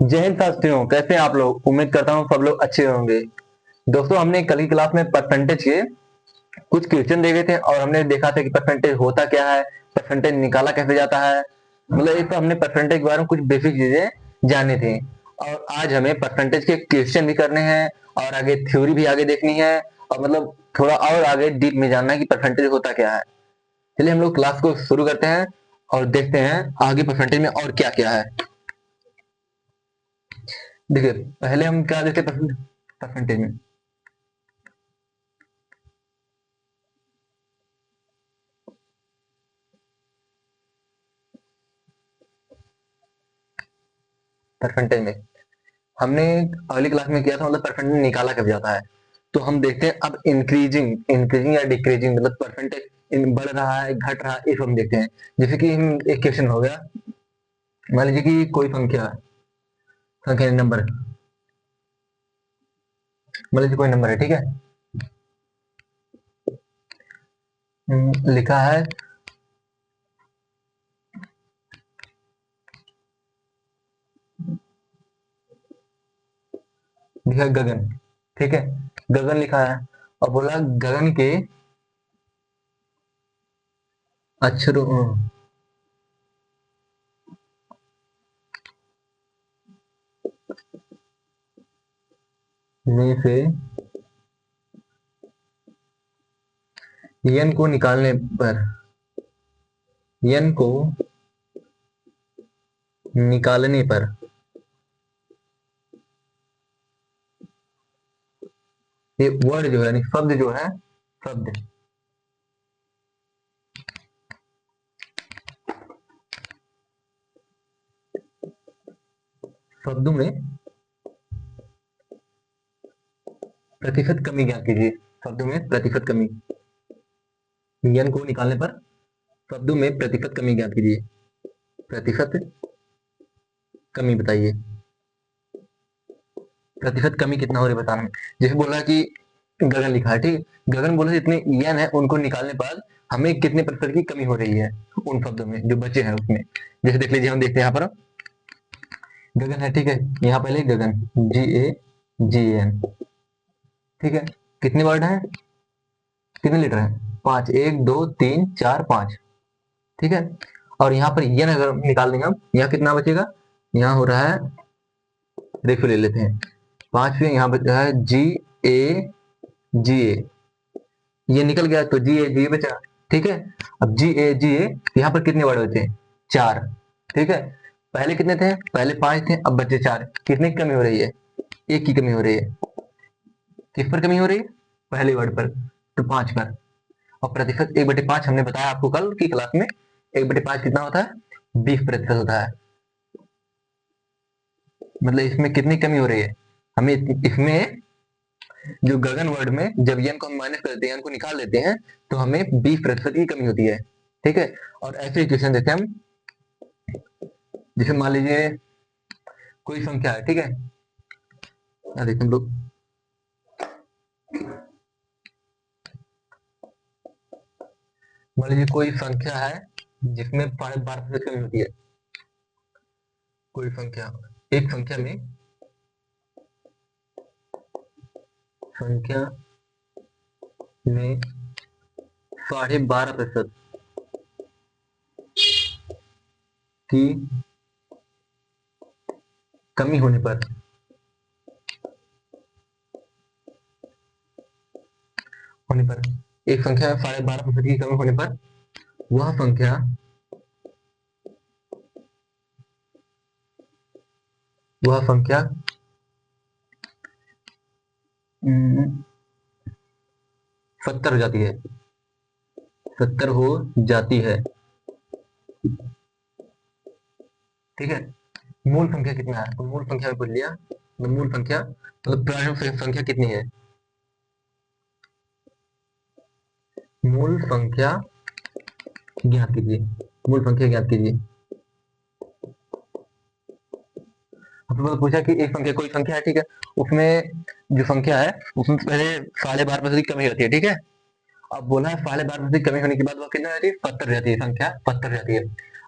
जय हिंद साथियों, कैसे हैं आप लोग। उम्मीद करता हूँ सब लोग अच्छे होंगे। दोस्तों, हमने कल की क्लास में परसेंटेज के कुछ क्वेश्चन देखे थे और हमने देखा था कि परसेंटेज होता क्या है, परसेंटेज निकाला कैसे जाता है। मतलब एक तो हमने परसेंटेज के बारे में कुछ बेसिक चीजें जानी थी और आज हमें परसेंटेज के क्वेश्चन भी करने हैं और आगे थ्योरी भी आगे देखनी है और मतलब थोड़ा और आगे डीप में जानना है कि परसेंटेज होता क्या है। चलिए हम लोग क्लास को शुरू करते हैं और देखते हैं आगे परसेंटेज में और क्या क्या है। देखिए, पहले हम क्या देखते हैं परसेंटेज में। परसेंटेज में हमने अगली क्लास में किया था, मतलब परसेंटेज निकाला कब जाता है। तो हम देखते हैं अब इंक्रीजिंग इंक्रीजिंग या डिक्रीजिंग, मतलब परसेंटेज बढ़ रहा है घट रहा है, इसको हम देखते हैं। जैसे कि हम एक क्वेश्चन हो गया, मान लीजिए कि कोई संख्या संख्या नंबर, मान लीजिए कोई नंबर है, ठीक है। लिखा है लिखा है गगन, ठीक है। गगन लिखा है और बोला गगन के अक्षरों में से यन को निकालने पर, यन को निकालने पर ये वर्ड जो है यानी शब्द जो है, शब्द शब्दों में प्रतिशत कमी ज्ञात कीजिए। शब्दों में प्रतिशत कमी, यन को निकालने पर शब्दों में प्रतिशत कमी ज्ञात कीजिए। प्रतिशत कमी बताइए, प्रतिशत कमी कितना हो रही है बताना है। जैसे बोला कि गगन लिखा है, ठीक। गगन बोला जितने यन है उनको निकालने पर हमें कितने प्रतिशत की कमी हो रही है उन शब्दों में जो बचे हैं उसमें। जैसे देख लीजिए, हम देखते हैं यहाँ पर गगन है, ठीक है। यहाँ पहले गगन GAGN, ठीक है। कितने वर्ड है, कितने लीटर है, 5, 1 2 3 4 5, ठीक है। और यहाँ पर यन अगर निकाल देंगे हम, यहाँ कितना बचेगा, यहाँ हो रहा है, देखो ले लेते हैं, 5 पे यहाँ बचा है GAGA, ये निकल गया तो GAGA बचा, ठीक है। अब GAGA यहाँ पर कितने वर्ड बचे, 4, ठीक है। पहले कितने थे, पहले 5 थे, अब बचे 4। कितने की कमी हो रही है, एक की कमी हो रही है। किस पर कमी हो रही है, पहले वर्ड पर, तो 5 पर। और प्रतिशत 1/5 हमने बताया आपको कल की क्लास में, 1/5 कितना होता है, 20% होता है। मतलब इसमें कितनी कमी हो रही है हमें, इसमें जो गगन वर्ड में जब यन को हम माइनस करते हैं, यन को निकाल देते हैं, तो हमें 20% की कमी होती है, ठीक है। और ऐसे इक्वेशन देते हैं हम, जैसे मान लीजिए कोई संख्या है, ठीक है। देखिए हम लोग, मान लीजिए कोई संख्या है जिसमें 12% कमी होती है। कोई संख्या, एक संख्या में, संख्या में 12.5% की कमी होने पर, एक संख्या में 12.5% की कमी होने पर वह संख्या, वह संख्या 70 हो जाती है, 70 हो जाती है, ठीक है। मूल संख्या कितना है, तो मूल संख्या में बोल लिया, तो मूल संख्या मतलब प्रारंभिक संख्या कितनी है, मूल संख्या ज्ञात कीजिए, मूल संख्या ज्ञात कीजिए। आपने पूछा कि एक संख्या, कोई संख्या है, ठीक है। उसमें जो संख्या है उसमें पहले 12.5% की कमी होती है, ठीक है। अब बोला है 12.5% की कमी होने के बाद वह कितना रहती है, 70 रहती है, संख्या 70 रहती है।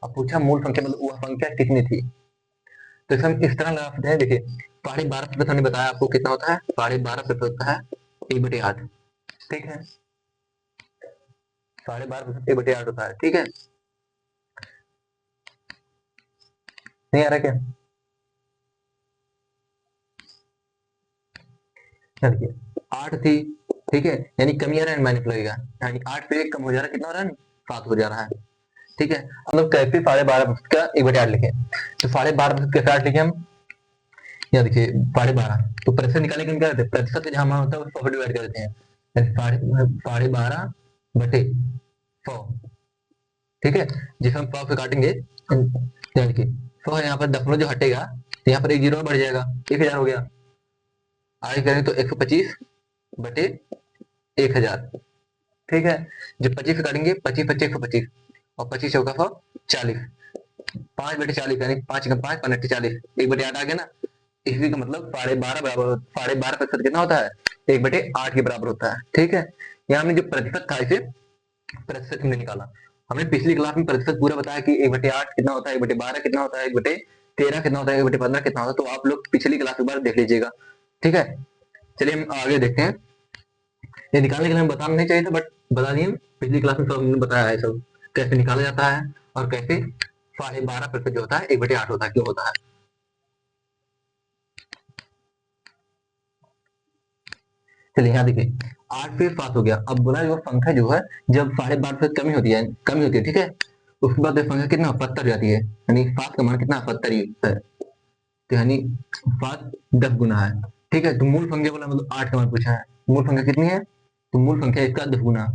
अब पूछा मूल संख्या मतलब वह संख्या कितनी थी, तो इसे हम इस तरह लगा सकते हैं। देखिए 12.5% हमने बताया आपको कितना होता है, 12.5% होता है 1/8। ठीक है, 12.5% 1/8 होता है। ठीक है, नहीं आ रहा क्या? देखिए 8 थी, ठीक है, यानी कमी आ रहा है, माइनस लगेगा, यानी 8 से 1 कम हो जा रहा है, कितना हो रहा है, 7 हो जा रहा है। ठीक है, हम लोग कैसे 12.5% का 1/8 लिखे, तो 12.5% कैसे 8 लिखे हम, यहाँ देखिए 12.5, तो प्रतिशत निकालने के लिए क्या करते हैं, प्रतिशत जहां मान होता है उसको डिवाइड कर देते हैं, 12.5/100। ठीक है, जिसे हम 100 से काटेंगे, यहाँ देखिए 100 है, यहाँ पर दशमलव जो हटेगा तो यहाँ पर एक जीरो बढ़ जाएगा, 1000 हो गया। आगे करें तो 125/1000। ठीक है, जब 25 से काटेंगे, 25 और 25 चौका 140, 5/40, यानी 5 का 5 5 40, 1/8 आ गया ना। इसी का मतलब 12.5 बराबर 12.5% कितना होता है, 1/8 के बराबर होता है। ठीक है, यहाँ हमने जो प्रतिशत था इसे प्रतिशत हमने निकाला। हमने पिछली क्लास में प्रतिशत पूरा बताया कि 1/8 कितना होता है, 1/12 कितना होता है, 1/13 कितना होता है, 1/15 कितना होता है, तो आप लोग पिछली क्लास एक बार देख लीजिएगा। ठीक है, चलिए हम आगे देखते हैं। ये निकालने के लिए हम बताना नहीं चाहिए था, बट बता दिए, पिछली क्लास में सब हमने बताया है सब कैसे निकाला जाता है और कैसे 12.5% जो होता है 1/8 होता है, क्यों होता है। चलिए यहाँ देखिए 8 से 7 हो गया। अब बोला जो संख्या जो है जब 12.5 से कमी होती है, ठीक है, उसके बाद संख्या कितना 72 जाती है, यानी 7 का मान कितना 72 ही है, तो यानी 7 10 गुना है। ठीक है, तो मूल संख्या बोला मतलब 8 का मान पूछा है, मूल संख्या कितनी है, तो मूल संख्या इसका 10 गुना,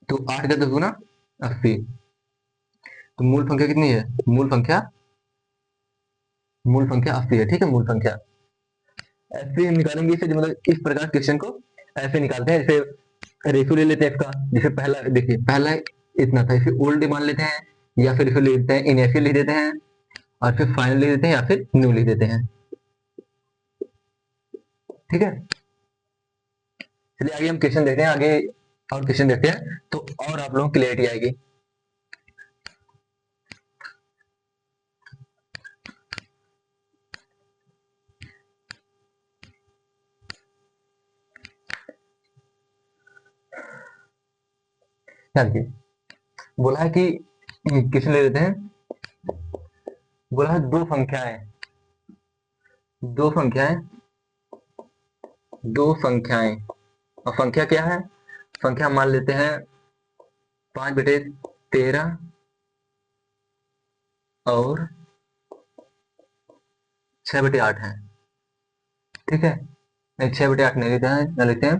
तो 8 का 10 गुना 80, तो मूल संख्या कितनी है, मूल संख्या 80 है। ठीक है, मूल संख्या ऐसे हम निकालेंगे इसे, मतलब इस प्रकार क्वेश्चन को ऐसे निकालते हैं। जैसे रेशियो ले लेते हैं इसका, जैसे पहला देखिए, पहला इतना था, इसे ओल्ड मान लेते हैं, या फिर इसे ले लेते हैं इनिशियल लिख देते हैं, और फिर फाइनल लिख देते हैं, या फिर न्यू लिख देते हैं। ठीक है, चलिए आगे हम क्वेश्चन देखते हैं, आगे और क्वेश्चन देखते हैं तो और आप लोगों को क्लियरिटी आएगी। देखिए बोला है कि क्वेश्चन ले लेते हैं, बोला है दो संख्याएं और संख्या क्या है, संख्या मान लेते हैं 5/13 और 6/8 है। ठीक है, नहीं 6/8 नहीं लेते हैं, ना लेते हैं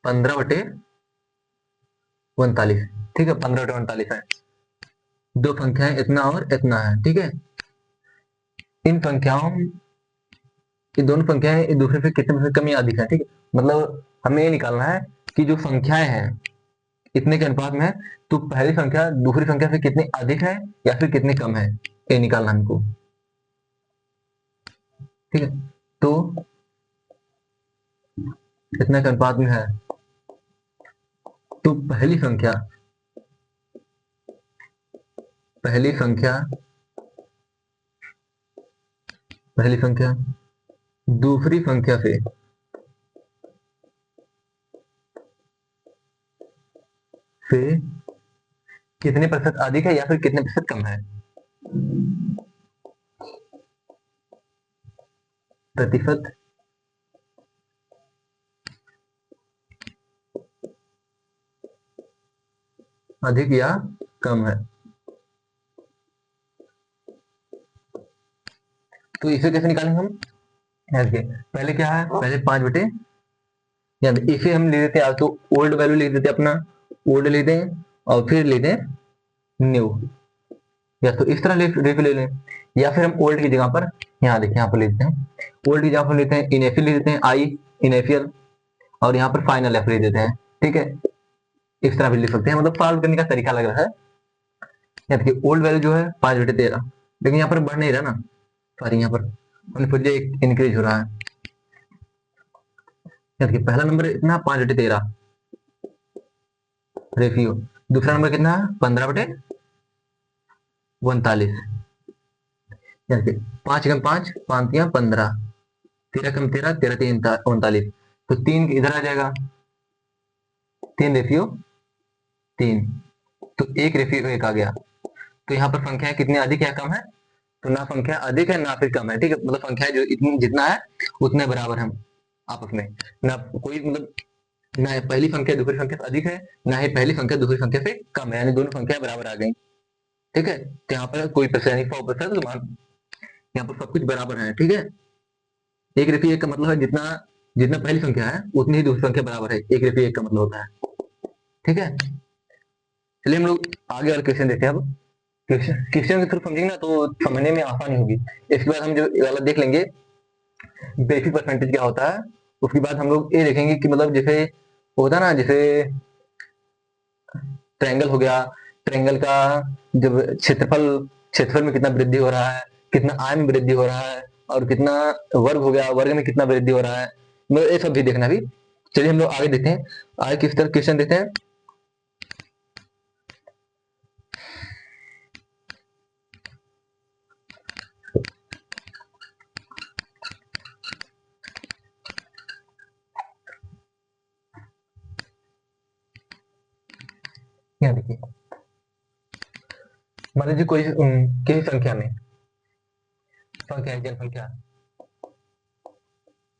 15/49। ठीक है, 15/49 है, दो संख्याएं इतना और इतना है। ठीक है, इन संख्याओं ये दोनों संख्याएं एक दूसरे से कितने प्रतिशत कम या अधिक है। ठीक है, मतलब हमें ये निकालना है कि जो संख्याएं हैं इतने के अनुपात में है, तो पहली संख्या दूसरी संख्या से कितनी अधिक है या फिर कितनी कम है, ये निकालना हमको। ठीक है, तो कितने के अनुपात में है, तो पहली संख्या दूसरी संख्या से कितने प्रतिशत अधिक है या फिर कितने प्रतिशत कम है, प्रतिशत अधिक या कम है। तो इसे कैसे निकालेंगे हम, ऐसे पहले क्या है, पहले 5/, इसे हम ले लेते हैं, तो ओल्ड वैल्यू ले देते हैं, अपना ओल्ड लेते हैं और फिर लेते हैं न्यू, या तो इस तरह रेफिल ले लें, या फिर हम ओल्ड की जगह पर यहाँ देखिए, यहाँ पर लेते हैं ओल्ड की जगह पर लेते हैं इनिशियल ले देते हैं आई इनिशियल, और यहाँ पर फाइनल एफ ले देते हैं। ठीक है, इस तरह भी लिख सकते हैं, मतलब सॉल्व करने का तरीका लग रहा है। यहाँ देखिए ओल्ड वैल्यू जो है 5/13, लेकिन यहाँ पर बढ़ नहीं रहा ना, सॉरी यहाँ पर फिर एक इंक्रीज हो रहा है। देखिए पहला नंबर इतना 5/13 रेशियो, दूसरा नंबर कितना है 15/, 39, यानी 5 कम 5, 5 या 15, 13 कम 13, 13 3 39, तो 3 इधर आ जाएगा, 3 रेशियो 3, तो 1 रेशियो 1 आ गया। तो यहाँ पर संख्या कितनी अधिक है कम है, तो ना संख्या अधिक है ना फिर कम है, ठीक है, मतलब संख्या जो इतनी जितना है उतने बराबर हम आपस में, ना कोई मतलब ना पहली संख्या दूसरी संख्या से अधिक है, ना ही पहली संख्या दूसरी संख्या से कम है, यानी दोनों संख्या बराबर आ गई, ठीक है। तो यहाँ पर कोई प्रश्न नहीं, 100% यहाँ पर सब कुछ बराबर है, ठीक है। एक रेखी एक का मतलब है जितना जितना पहली संख्या है उतनी ही दूसरी संख्या बराबर है, एक रेखी एक का मतलब होता है, ठीक है। चलिए हम लोग आगे वाला क्वेश्चन देखते हैं। अब क्वेश्चन के थ्रू समझेंगे ना तो समझने में आसानी होगी। इसके बाद हम जो वाला देख लेंगे बेसिक परसेंटेज क्या होता है, उसके बाद हम लोग ये देखेंगे कि मतलब जैसे होता है ना, जैसे ट्रायंगल हो गया, ट्रायंगल का जब क्षेत्रफल में कितना वृद्धि हो रहा है, कितना आय में वृद्धि हो रहा है, और कितना वर्ग हो गया, वर्ग में कितना वृद्धि हो रहा है, मतलब ये सब भी देखना भी। चलिए हम लोग आगे देखते हैं, आगे किस तरह क्वेश्चन देखते हैं। यहाँ देखिए, मान लीजिए कोई किसी संख्या में, संख्या जनसंख्या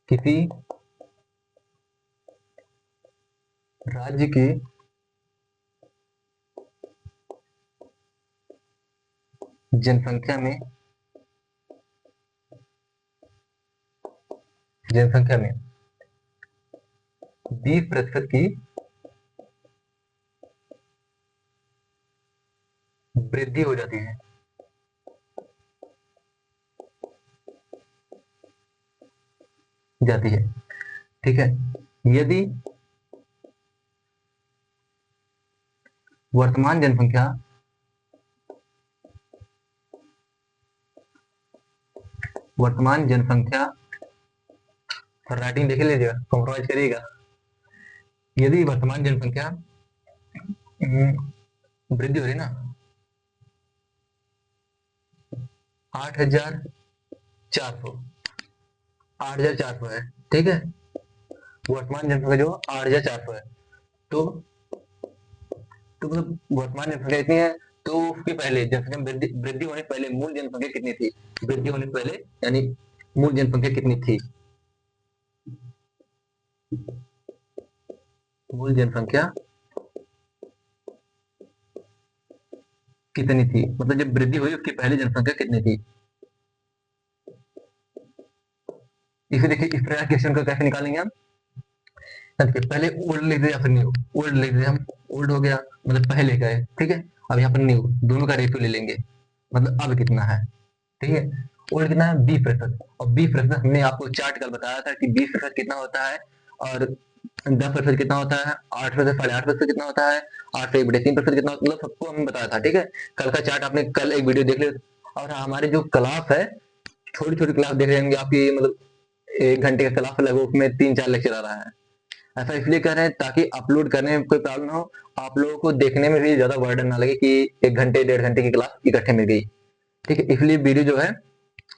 किसी राज्य की जनसंख्या में, जनसंख्या में 20% की वृद्धि हो जाती है, ठीक है। यदि वर्तमान जनसंख्या वर्तमान जनसंख्या और राइटिंग देख लीजिएगा, कॉम्प्रोमाइज करिएगा। यदि वर्तमान जनसंख्या वृद्धि हो रही ना 8,400 8,400 है, ठीक है। वर्तमान जनसंख्या जो 8,400 है, तो मतलब वर्तमान जनसंख्या इतनी है, तो उसके पहले जनसंख्या में वृद्धि होने से पहले मूल जनसंख्या कितनी थी, वृद्धि होने से पहले यानी मूल जनसंख्या कितनी थी, मूल जनसंख्या कितनी थी, मतलब जब वृद्धि हुई उसकी पहले जनसंख्या कितनी थी। इसे देखिए, इस प्रकार क्वेश्चन को कैसे निकालेंगे हम, पहले ओल्ड लिख दे या फिर न्यू, ओल्ड लिख दे हम, ओल्ड हो गया मतलब पहले का है, ठीक है। अब यहाँ पर न्यू, दोनों का रेशियो ले लेंगे, मतलब अब कितना है, ठीक है। ओल्ड कितना है 20%, और 20% हमने आपको चार्ट कल बताया था कि 20% कितना होता है, और 10% कितना होता है, 8% 8.5% कितना होता है, 8 से 1/3% कितना, मतलब सबको हमने बताया था, ठीक है। कल का चार्ट आपने कल एक वीडियो देख लिया। और हमारे जो क्लास है, छोटी छोटी क्लास देख रहे होंगे आपकी, मतलब 1 घंटे का क्लास लगभग, उसमें 3-4 लेक्चर आ रहा है। ऐसा इसलिए कर रहे हैं ताकि अपलोड करने में कोई प्रॉब्लम ना हो, आप लोगों को देखने में भी ज्यादा बर्डन ना लगे कि 1 घंटे 1.5 घंटे की क्लास इकट्ठे मिल गई, ठीक है। इसलिए वीडियो जो है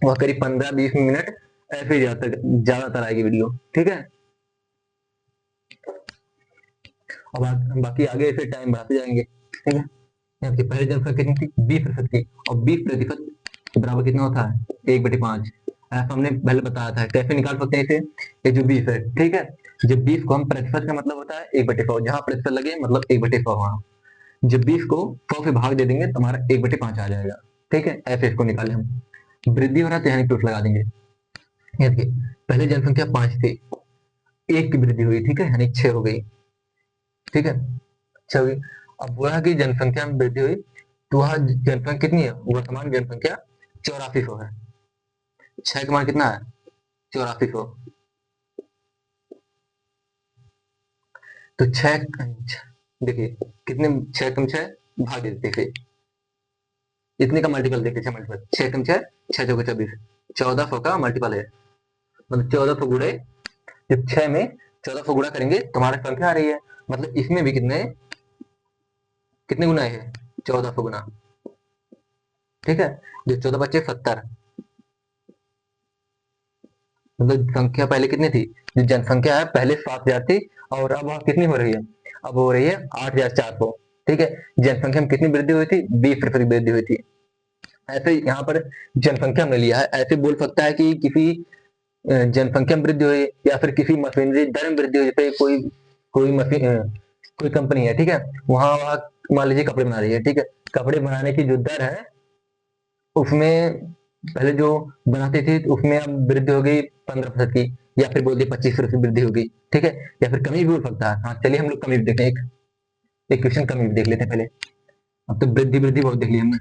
वह करीब 15-20 मिनट ऐसे ही ज्यादातर आएगी वीडियो, ठीक है। अब बाकी आगे ऐसे टाइम बढ़ाते जाएंगे, ठीक है। यहाँ की पहली जनसंख्या कितनी थी 20% की, और 20% बराबर कितना होता है 1/5। ऐसा हमने पहले बताया था, कैसे निकाल सकते हैं इसे, ये जो 20 है, ठीक है। जब 20 को हम प्रतिशत का मतलब होता है 1/100, जहां प्रतिशत लगे मतलब 1/100 वहां, जब 20 को 100 से भाग दे देंगे तो हमारा 1/5 आ जाएगा, ठीक है। ऐसे इसको निकाले हम, वृद्धि हो रहा है तो यहाँ प्लस लगा देंगे। ये देखिए, पहले जनसंख्या 5 थी, 1 की वृद्धि हुई, ठीक है, यानी 6 हो गई, ठीक है, 6 हो गई। अब बोला कि जनसंख्या में वृद्धि हुई, तो वह जनसंख्या कितनी है, वर्तमान जनसंख्या 8400 है, 6 का मान कितना है 8400, तो 6 देखिए कितने, 6 कम 6 भाग देते थे, इतने का मल्टीपल देखिए, 6 मल्टीपल 6 कम 6, 6 चौके 24, 1400 का मल्टीपल है, मतलब 1400 गुणे, जब 6 में 1400 गुणा करेंगे तो हमारी संख्या आ रही है, मतलब इसमें भी कितने कितने गुना है 1400 गुना, ठीक है। जो 14 बच्चे 70, मतलब संख्या पहले कितनी थी, जो जनसंख्या है पहले 7,000 थी, और अब वह कितनी हो रही है, अब हो रही है 8,400। ठीक है। जनसंख्या में कितनी वृद्धि हुई थी, 20% वृद्धि हुई थी। ऐसे यहाँ पर जनसंख्या में लिया है, ऐसे बोल सकता है कि किसी जनसंख्या में वृद्धि हुई, या फिर किसी मशीनरी दर में वृद्धि हुई। जैसे कोई कोई मशीन कोई कंपनी है, ठीक है, वहां वहां मान लीजिए कपड़े बना रही है, ठीक है, कपड़े बनाने की जो दर है उसमें पहले जो बनाते थे तो उसमें अब वृद्धि हो गई 15% की, या फिर बोल दिए 25% वृद्धि हो गई। ठीक है। या फिर कमी भी हो सकता है। हाँ चलिए हम लोग कमी भी देखें, एक क्वेश्चन कमी भी देख लेते हैं पहले। अब तो वृद्धि वृद्धि बहुत देख ली हमने।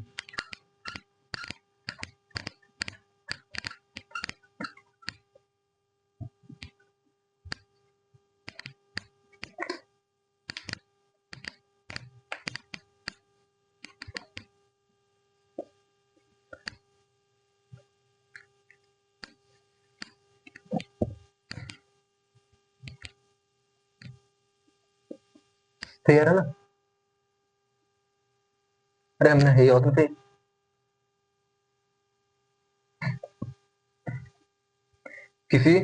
सही आ रहा ना? अरे हमने है और से किसी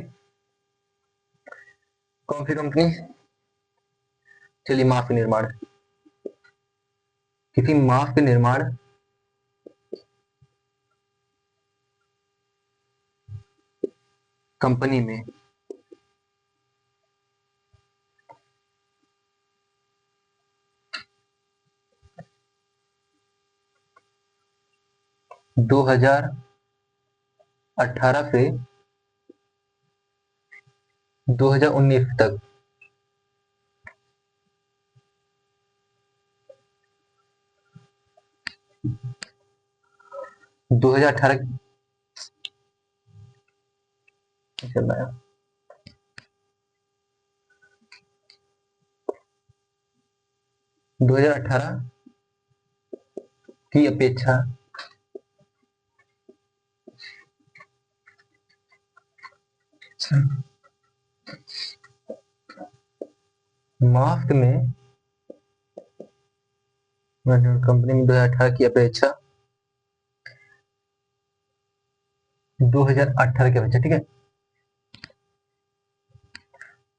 कौन सी कंपनी, चलिए मास्क निर्माण, किसी मास्क निर्माण कंपनी में 2018 से 2019 तक 2018 चल रहा है, 2018 की अपेक्षा मास्क में कंपनी में 2018 की अपेक्षा 2018 की अपेक्षा, ठीक है,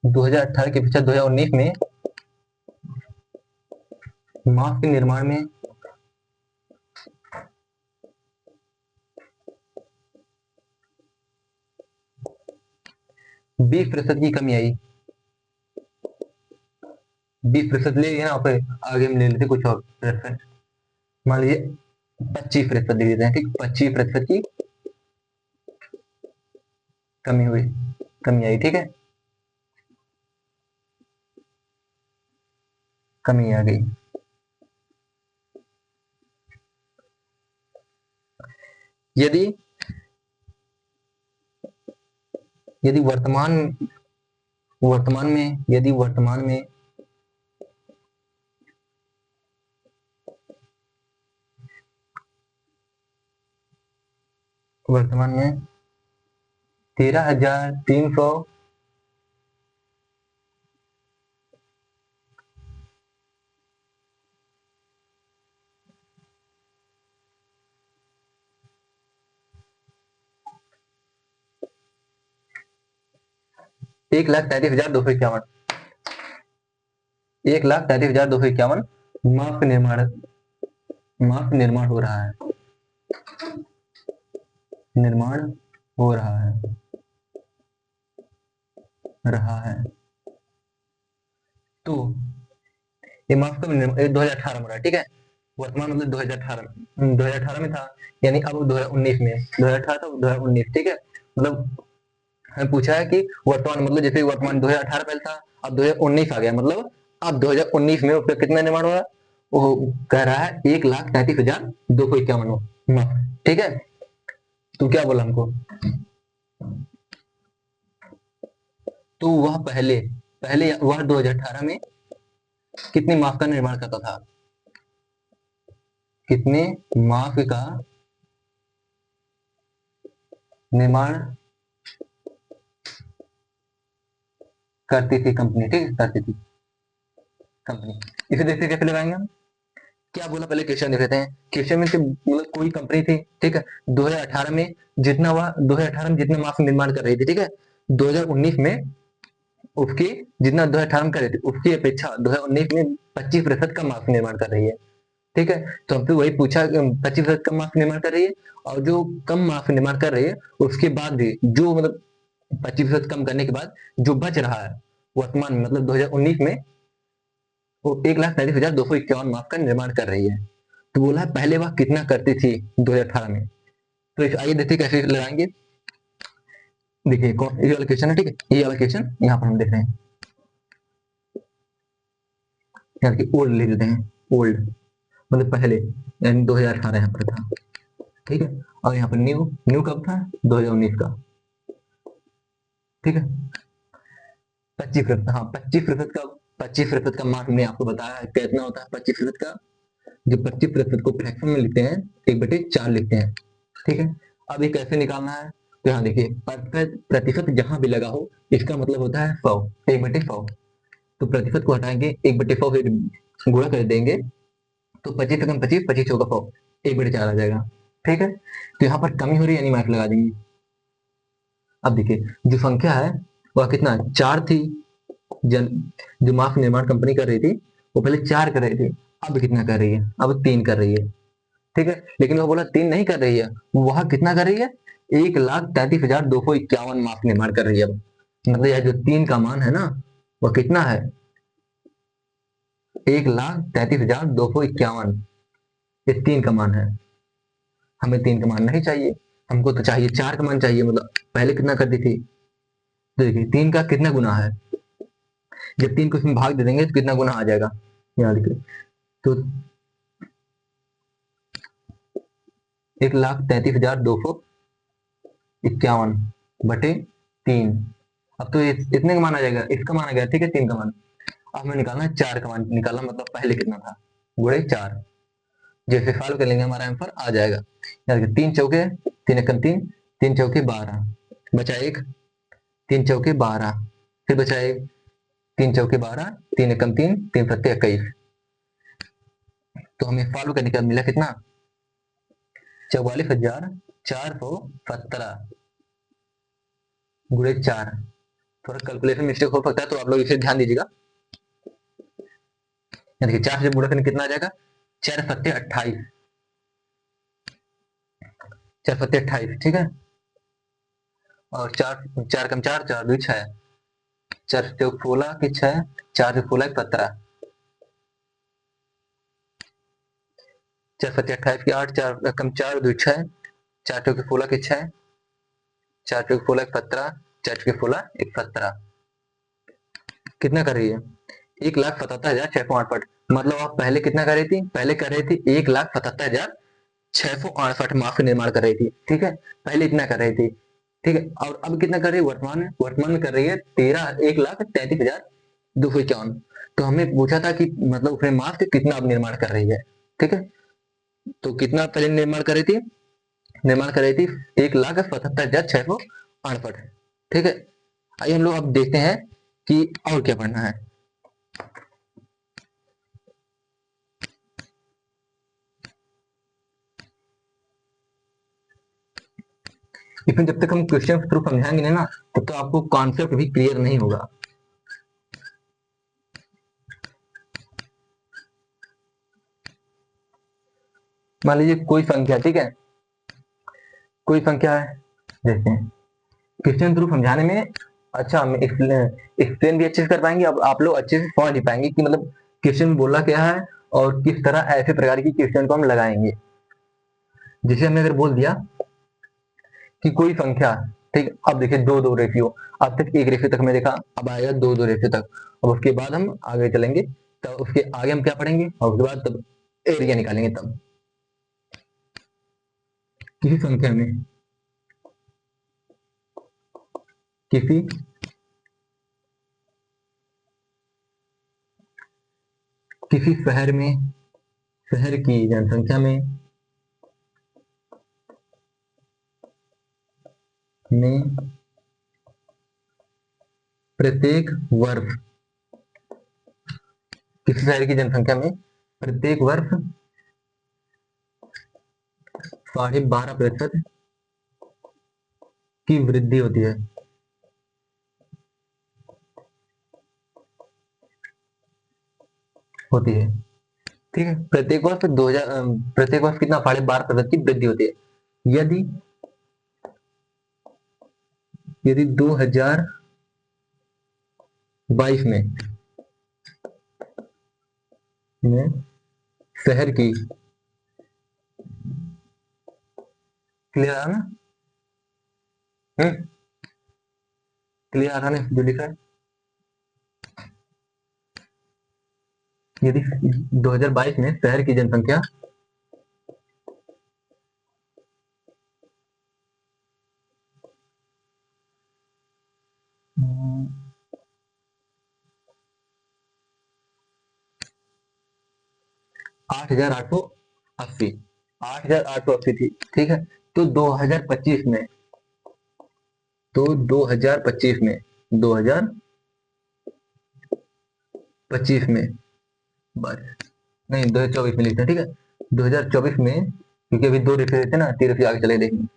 2018 की अपेक्षा 2019 में मास्क के निर्माण में 20% की कमी आई। 20% ले लिया ना, फिर आगे हम ले लेते कुछ और रेफरेंस, मान लीजिए 25% ले लेते हैं, ठीक, 25% की कमी हुई, कमी आई, ठीक है, कमी आ गई। यदि यदि वर्तमान वर्तमान में यदि वर्तमान में 13,300 1,33,251 1,33,251 मास्क निर्माण हो रहा है, निर्माण हो रहा है। तो ये मास्क का 2018 में रहा है, ठीक है, वर्तमान मतलब 2018 में था, यानी अब 2019 में, 2018 था 2019, ठीक है, मतलब हमें पूछा है कि वर्तमान मतलब जैसे वर्तमान 2018 पहले था, अब 2019 आ गया, मतलब अब 2019 में उसका कितना निर्माण हुआ, वो कह रहा है 1,33,251 मास्क, ठीक है। तो क्या बोला हमको, तो वह पहले पहले वह 2018 में कितने मास्क का निर्माण करता था, कितने मास्क का निर्माण करती थी कंपनी, ठीक है, करती थी कंपनी। इसे देखते कैसे लगाएंगे हम, क्या बोला पहले क्वेश्चन देख लेते हैं। क्वेश्चन में से मतलब कोई कंपनी थी, ठीक है, 2018 में जितना हुआ, 2018 में जितना मास्क निर्माण कर रही थी, ठीक है, 2019 में उसकी जितना 2018 में कर रही थी उसकी अपेक्षा 2019 में 25% का मास्क निर्माण कर रही है, ठीक है। तो हमसे वही पूछा कि 25% कम मास्क निर्माण कर रही है, और जो कम मास्क निर्माण कर रही है उसके बाद भी जो मतलब 25% कम करने के बाद जो बच रहा है वर्तमान में, मतलब 2019 में वो 1,37,251 मास्क का निर्माण कर रही है। तो बोला है पहले वह कितना करती थी 2018 में। तो आइए देखते कैसे लगाएंगे। देखिए ये वाला क्वेश्चन है, ठीक है, ये वाला क्वेश्चन यहाँ पर हम देख रहे हैं, यानी कि ओल्ड लिख देते हैं, ओल्ड मतलब पहले, यानी 2018 यहाँ पर था, ठीक है, और यहाँ पर न्यू, न्यू कब था, 2019 का, ठीक है। 25%, हाँ 25% का, 25% का मान हमने आपको बताया है कितना होता है 25% का। जो 25% को फ्रैक्शन में लिखते हैं 1/4 लिखते हैं, ठीक है। अब ये कैसे निकालना है, तो यहाँ देखिए प्रतिशत जहां भी लगा हो इसका मतलब होता है 100, 1/100। तो प्रतिशत को हटाएंगे, 1/100 फिर गुणा कर देंगे, तो 25 से कम 25, 25 होगा 100, 1/4 आ जाएगा, ठीक है। तो यहाँ पर कमी हो रही है, यानी मार्क लगा देंगे। अब देखिए जो संख्या है वह कितना 4 थी, जन जो मास्क निर्माण कंपनी कर रही थी वो पहले 4 कर रही थी, अब कितना कर रही है, अब 3 कर रही है, ठीक है। लेकिन वो बोला 3 नहीं कर रही है, वह कितना कर रही है, 1,33,251 मास्क निर्माण कर रही है। अब मतलब यह जो 3 का मान है ना वह कितना है, 1,33,251, ये 3 का मान है। हमें 3 का मान नहीं चाहिए, हमको तो चाहिए 4 का मान चाहिए, मतलब पहले कितना करती थी। तो देखिए 3 का कितना गुना है, जब 3 को इसमें भाग दे देंगे तो कितना गुना आ जाएगा, यहाँ देखिए, तो 1,33,251 बटे 3। अब तो इतने का मान आ जाएगा, इसका मान आ गया, ठीक है, 3 का मान। अब हमें निकालना है 4 का मान, निकालना मतलब पहले कितना था, गुणे 4। जैसे सॉल्व कर लेंगे हमारा आंसर आ जाएगा। यार 3 चौके, 3 एकम 3, 3 चौके 12, बचा 1, 3 चौके 12, फिर बचा 1, 3 चौके 12, 3 एकम 3, 3 सत्ते 21। तो हमें सॉल्व करने के बाद मिला कितना, 44,417 गुणे 4। थोड़ा कैलकुलेशन मिस्टेक हो सकता है तो आप लोग इसे ध्यान दीजिएगा। देखिए 4 से गुणा करने कितना आ जाएगा, 4 सत्ते 28, 4 सत्ते 28, ठीक है। और 4, 4 कम 4, 4 2 6, 4 चौक 16 की 6, 4 से 16 17, 4 सत्ते 28 की 8, 4 कम 4 2 6, 4 चौक 16 की 6, 4 चौक 16 17, 4 चौक 16 17, कितना कर रही है, 1,77,668। मतलब आप पहले कितना कर रही थी, पहले कर रही थी 1,77,668 मास्क निर्माण कर रही थी, ठीक है, पहले इतना कर रही थी, ठीक है। और अब कितना कर रही है, वर्तमान में कर रही है 1,33,251। तो हमें पूछा था कि मतलब उसने मास्क कितना अब निर्माण कर रही है, ठीक है। तो कितना पहले निर्माण कर रही थी, निर्माण कर रही थी 1,77,668, ठीक है। आइए हम लोग अब देखते हैं कि और क्या पढ़ना है। लेकिन जब तक हम क्वेश्चन थ्रू समझाएंगे नहीं ना तब तो आपको कॉन्सेप्ट भी क्लियर नहीं होगा। मान लीजिए कोई संख्या, ठीक है, कोई संख्या है, देखते हैं क्वेश्चन थ्रू समझाने में अच्छा हम एक्सप्लेन भी अच्छे से कर पाएंगे, अब आप लोग अच्छे से समझ नहीं पाएंगे कि मतलब क्वेश्चन बोला क्या है और किस तरह ऐसे प्रकार की क्वेश्चन को हम लगाएंगे। जैसे हमने अगर बोल दिया कि कोई संख्या, ठीक, अब देखिए 2-2 रेशियो, अब तक 1 रेशियो तक हमें देखा, अब आएगा 2-2 रेशियो तक। अब उसके बाद हम आगे चलेंगे, तब उसके आगे हम क्या पढ़ेंगे, और उसके बाद तब एरिया निकालेंगे। तब किसी संख्या में, किसी किसी शहर में, शहर की जनसंख्या में प्रत्येक वर्ष, किसी शहर की जनसंख्या में प्रत्येक वर्ष 12.5% की वृद्धि होती है। ठीक है, प्रत्येक वर्ष 2000 प्रत्येक वर्ष कितना 12.5% की वृद्धि होती है। यदि 2022 में शहर की, क्लियर आ रहा ना? क्लियर आ रहा ना जो लिखा है? यदि 2022 में शहर की जनसंख्या 8,880 8,880 थी, ठीक है। तो 2025 में, 2025 में बस, नहीं 2024 में लिखते हैं, ठीक है। 2024 में, क्योंकि अभी दो रेफे देते ना, तीन रेफे आगे चले देखेंगे।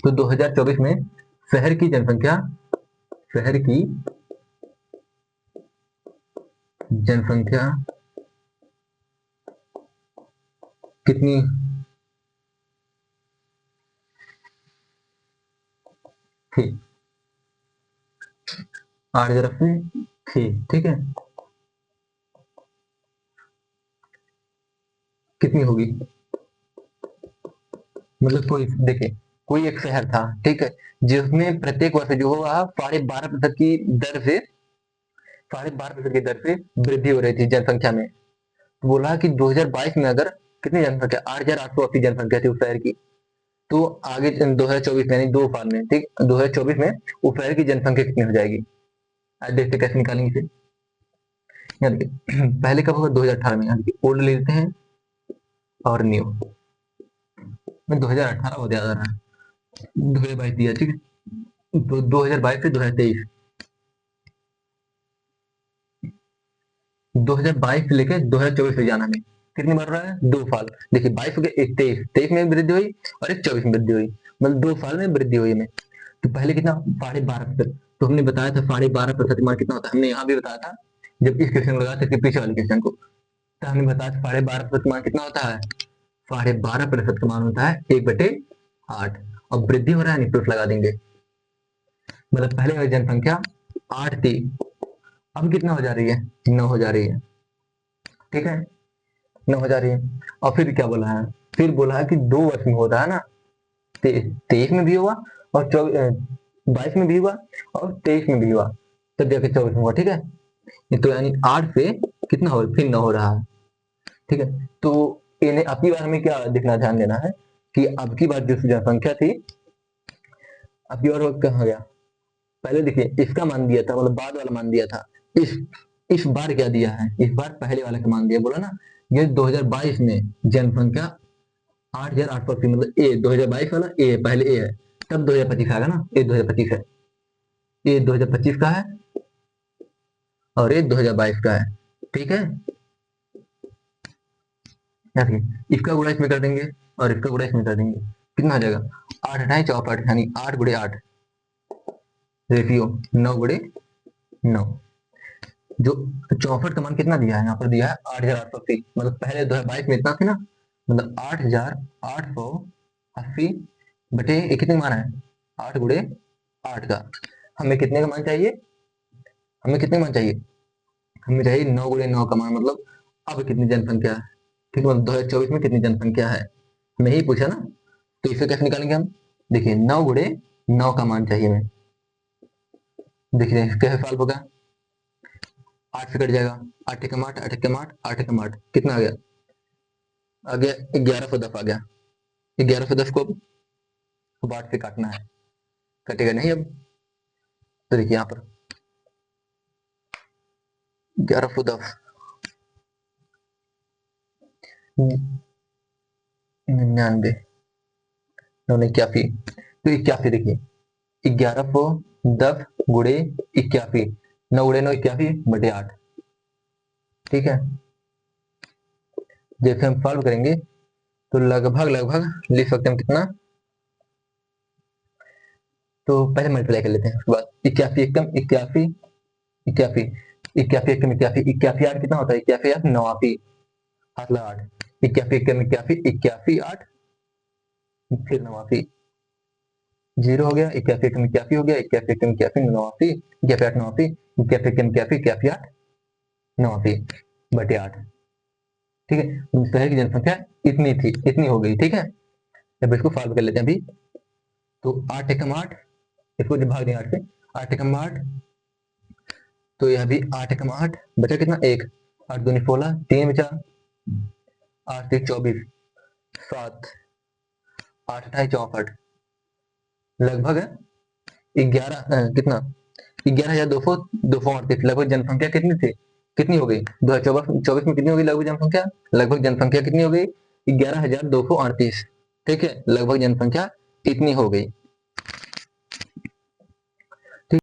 तो 2024 में शहर की जनसंख्या, शहर की जनसंख्या कितनी थी? 8,080 थी, ठीक है। कितनी होगी? मतलब कोई देखिए, कोई एक शहर था, ठीक है, जिसमें प्रत्येक वर्ष जो होगा 12.5% की दर से, 12.5% की दर से वृद्धि हो रही थी जनसंख्या में। तो बोला कि 2022 में अगर कितनी जनसंख्या, 8,880 जनसंख्या थी उस शहर की। तो आगे 2024 में, यानी 2 साल में, ठीक, 2024 में उस शहर की जनसंख्या कितनी हो जाएगी? आज देखते कैसे निकालेंगे इसे। यहाँ देखिए, पहले कब होगा? 2018 में। यहाँ देखिए, ओल्ड लेते हैं और न्यू में 2018 बहुत ज्यादा रहा, 2022 दिया, ठीक है। तो 2022 से 2023, 2022 से लेके 2024 में जाना में कितनी बढ़ रहा है? 2 साल। देखिए 22 हो गया, एक 23, 23 में वृद्धि हुई और एक 24 में वृद्धि हुई, मतलब 2 साल में वृद्धि हुई में। तो पहले कितना? 12.5%। तो हमने बताया था 12.5% मान कितना होता है, हमने यहाँ भी बताया था जब इस क्वेश्चन को लगाया था, पीछे वाले क्वेश्चन को। तो हमने बताया था 12.5% मान कितना होता है? 12.5% का मान होता है 1/8। अब वृद्धि हो रहा है, नहीं प्लस लगा देंगे। मतलब पहले वाली जनसंख्या 8 थी, अब कितना हो जा रही है? 9 हो जा रही है, ठीक है, 9 हो जा रही है। और फिर क्या बोला है? फिर बोला है कि 2 वर्ष में होता है ना, 23 में भी हुआ और 22 में भी हुआ और 23 में भी हुआ, तब जाके 24 में हुआ, ठीक है। तो यानी 8 से कितना हो, फिर 9 हो रहा है, ठीक है। तो इन्हें अब की बार हमें क्या देखना, ध्यान देना है कि अब की बार जो जनसंख्या थी, अब की बार वो कहाँ गया? पहले देखिए इसका मान दिया था, मतलब बाद वाला मान दिया था। इस बार क्या दिया है? इस बार पहले वाले का मान दिया, बोला ना, ये 2022 में जनसंख्या 8,880, मतलब ए 2022 वाला ए पहले ए है, तब 2025 आएगा ना, ये 2025 है, ये 2025 का है और ये 2022 का है, ठीक है। इसका गुणा इसमें कर देंगे और इसका गुणा इसमें कर देंगे, कितना आ जाएगा? 8×8 = 64, यानी 8×8 रेशियो 9/9। जो 64 का मान कितना दिया है? यहाँ पर दिया है 8,880, मतलब पहले 2022 में इतना थी ना, मतलब 8,880 बटे ये कितने मान है? 8×8 का। हमें कितने का मान चाहिए? हमें कितने मान चाहिए? हमें चाहिए 9×9 का मान, मतलब अब कितनी जनसंख्या है, ठीक है, मतलब 2024 में कितनी जनसंख्या है, हमें ही पूछा ना। तो इसे कैसे निकालेंगे हम? देखिए 9×9 का मान चाहिए हमें। देखिए कैसे सॉल्व होगा? 8 से कट जाएगा, 8 एकम 8, 8 एकम 8, 8 एकम 8, कितना आ गया? आ गया 1110 आ गया। 1110 को अब 8 से काटना है, कटेगा नहीं अब। तो देखिए यहाँ पर 1110 99 81, तो 81, देखिए 1110 गुड़े 81, 9×9 81/8, ठीक है। जैसे हम सॉल्व करेंगे तो लगभग लगभग लिख सकते हैं हम कितना, तो पहले मल्टीप्लाई कर लेते हैं, उसके बाद 81 एकम 81 81 81 एकम 81 81 8 कितना होता है, 81 8 89, हाथ लगा 8, 81 एकम 81 81 8 फिर 89, जीरो हो गया, 81 एकम 81 हो गया, 81 एकम 81 89, 81 8 89, 81 एकम 81 81 8 89 बटे 8। ठीक है, शहर की जनसंख्या इतनी थी, इतनी हो गई। ठीक है, अब इसको सॉल्व कर लेते हैं अभी। तो 8 एकम 8, इसको जब भाग दें 8 से, 8 एकम 8, तो यह भी 8 एकम 8 बचा कितना, 1, 8 दूनी 16, 3 बचा, 8 से 24, 7, 8 अठाई 64, लगभग 11 कितना, 11,238। लगभग जनसंख्या कितनी थी, कितनी हो गई 2024 में कितनी हो गई लगभग जनसंख्या, लगभग जनसंख्या कितनी हो गई 11,238। ठीक है, लगभग जनसंख्या इतनी हो गई।